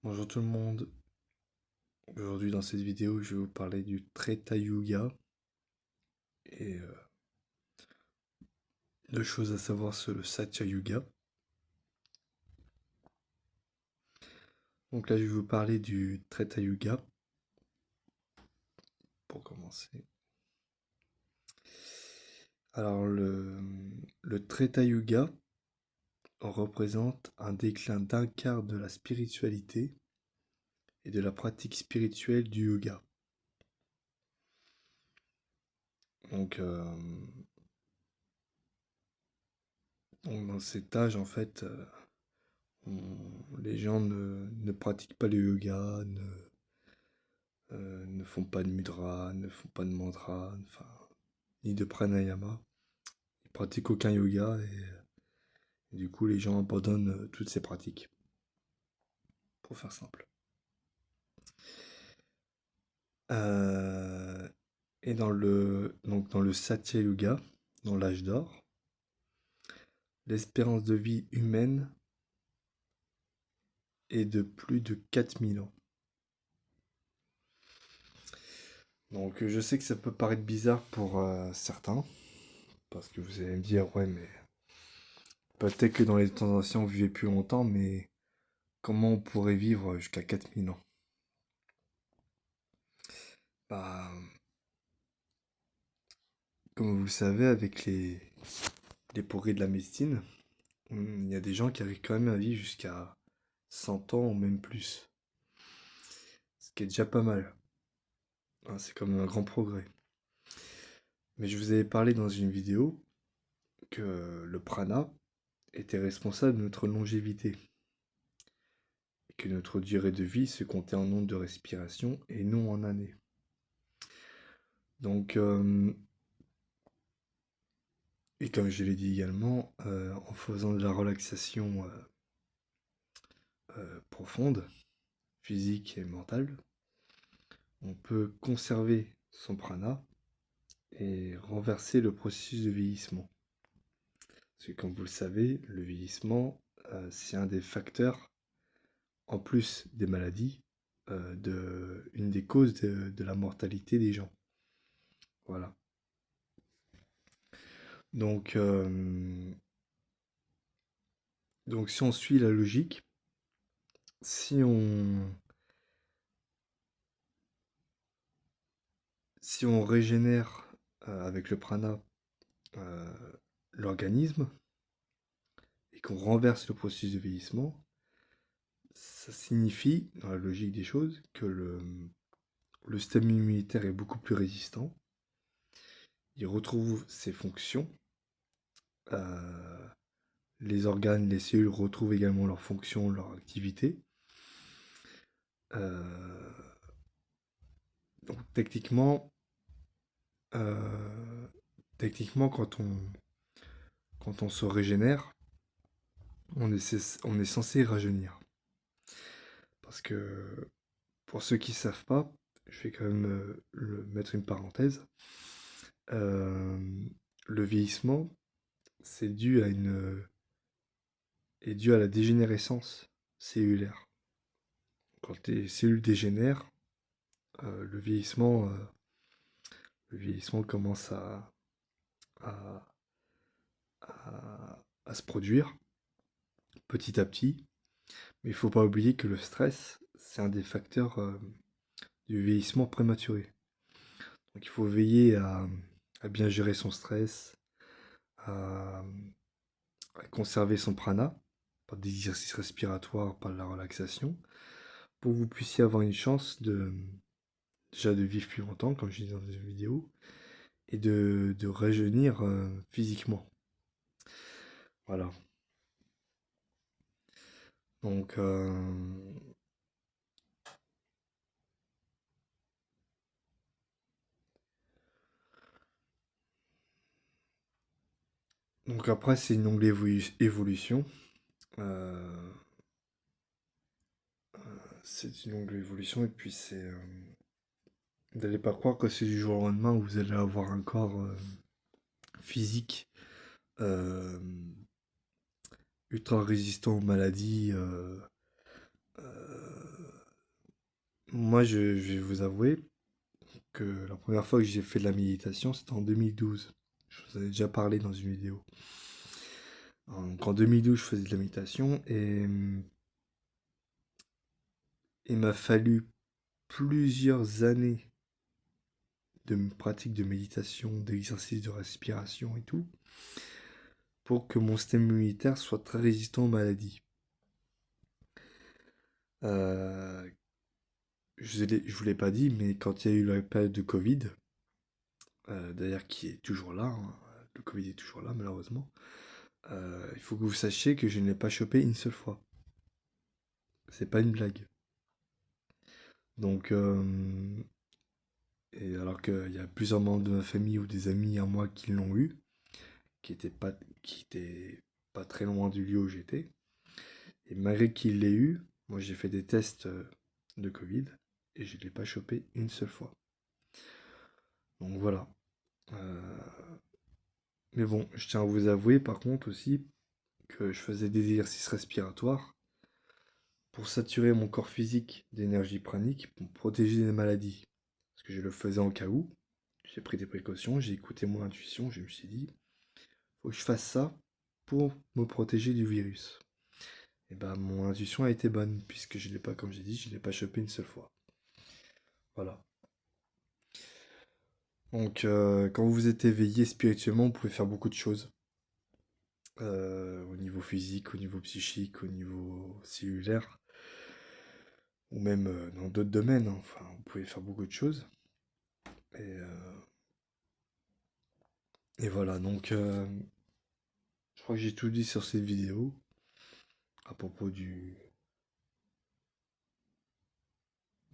Bonjour tout le monde. Aujourd'hui dans cette vidéo, je vais vous parler du Treta Yuga et de choses à savoir sur le Satya Yuga. Donc là, je vais vous parler du Treta Yuga pour commencer. Alors le Treta Yuga représente un déclin d'un quart de la spiritualité et de la pratique spirituelle du yoga. Donc, dans cet âge, en fait, les gens ne pratiquent pas le yoga, ne font pas de mudra, ne font pas de mantra, enfin, ni de pranayama. Ils pratiquent aucun yoga et du coup les gens abandonnent toutes ces pratiques, pour faire simple. Euh, et donc dans le Satya Yuga, dans l'âge d'or, l'espérance de vie humaine est de plus de 4000 ans. Donc je sais que ça peut paraître bizarre pour certains, parce que vous allez me dire, ouais mais peut-être que dans les temps anciens on vivait plus longtemps, mais comment on pourrait vivre jusqu'à 4000 ans? Bah, comme vous le savez, avec les progrès de la médecine, il y a des gens qui arrivent quand même à vivre jusqu'à 100 ans ou même plus. Ce qui est déjà pas mal. Hein, c'est comme un grand progrès. Mais je vous avais parlé dans une vidéo que le prana était responsable de notre longévité. Et que notre durée de vie se comptait en nombre de respirations et non en années. Donc, et comme je l'ai dit également, en faisant de la relaxation profonde, physique et mentale, on peut conserver son prana et renverser le processus de vieillissement. Parce que comme vous le savez, le vieillissement, c'est un des facteurs, en plus des maladies, une des causes de la mortalité des gens. Voilà. Donc, donc si on suit la logique, si on, si on régénère avec le prana euh, l'organisme et qu'on renverse le processus de vieillissement, ça signifie, dans la logique des choses, que le système immunitaire est beaucoup plus résistant, il retrouve ses fonctions, euh, les organes, les cellules retrouvent également leurs fonctions, leur activité. Euh, donc euh, techniquement quand on se régénère, on est censé rajeunir. Parce que pour ceux qui ne savent pas, je vais quand même mettre une parenthèse. Euh, le vieillissement, c'est est dû à la dégénérescence cellulaire. Quand les cellules dégénèrent, euh, le vieillissement, euh, le vieillissement commence à, à se produire petit à petit. Mais il ne faut pas oublier que le stress, c'est un des facteurs du vieillissement prématuré. Donc il faut veiller à bien gérer son stress, à, à conserver son prana, par des exercices respiratoires, par de la relaxation, pour que vous puissiez avoir une chance déjà de vivre plus longtemps, comme je disais dans une vidéo, et de rajeunir physiquement. Voilà. Donc, donc après, c'est une longue évolution. Euh, c'est une longue évolution et puis vous n'allez pas croire que c'est du jour au lendemain où vous allez avoir un corps physique euh, ultra résistant aux maladies, moi je vais vous avouer que la première fois que j'ai fait de la méditation, c'était en 2012. Je vous en ai déjà parlé dans une vidéo. Donc en 2012, je faisais de la méditation et il m'a fallu plusieurs années de pratique de méditation, d'exercice de respiration et tout, pour que mon système immunitaire soit très résistant aux maladies. Euh, je vous l'ai pas dit, mais quand il y a eu la période de Covid, d'ailleurs qui est toujours là, hein, le Covid est toujours là malheureusement, il faut que vous sachiez que je ne l'ai pas chopé une seule fois. C'est pas une blague. Donc, et alors qu'il y a plusieurs membres de ma famille ou des amis à moi qui l'ont eu, qui étaient pas, qui étaient pas très loin du lieu où j'étais, et malgré qu'il l'ait eu, moi j'ai fait des tests de Covid et je ne l'ai pas chopé une seule fois. Donc voilà. Euh, mais bon, je tiens à vous avouer par contre aussi que je faisais des exercices respiratoires pour saturer mon corps physique d'énergie pranique pour me protéger des maladies. Parce que je le faisais en cas où. J'ai pris des précautions, j'ai écouté mon intuition, je me suis dit, faut que je fasse ça pour me protéger du virus. Et ben mon intuition a été bonne, puisque je l'ai pas, comme j'ai dit, je l'ai pas chopé une seule fois. Voilà. Donc quand vous êtes éveillé spirituellement, vous pouvez faire beaucoup de choses. Au niveau physique, au niveau psychique, au niveau cellulaire, ou même dans d'autres domaines, hein. Enfin, vous pouvez faire beaucoup de choses. Et voilà, donc je crois que j'ai tout dit sur cette vidéo à propos de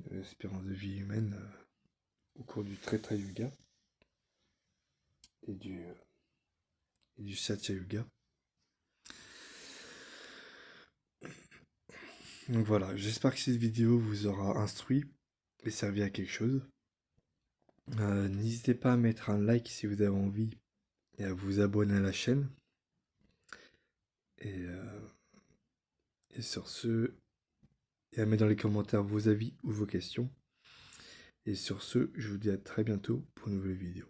l'espérance de vie humaine au cours du Treta Yoga et du Satya Yoga. Donc voilà, j'espère que cette vidéo vous aura instruit et servi à quelque chose. N'hésitez pas à mettre un like si vous avez envie et à vous abonner à la chaîne. Et, euh, et sur ce, et à mettre dans les commentaires vos avis ou vos questions. Et sur ce, je vous dis à très bientôt pour une nouvelle vidéo.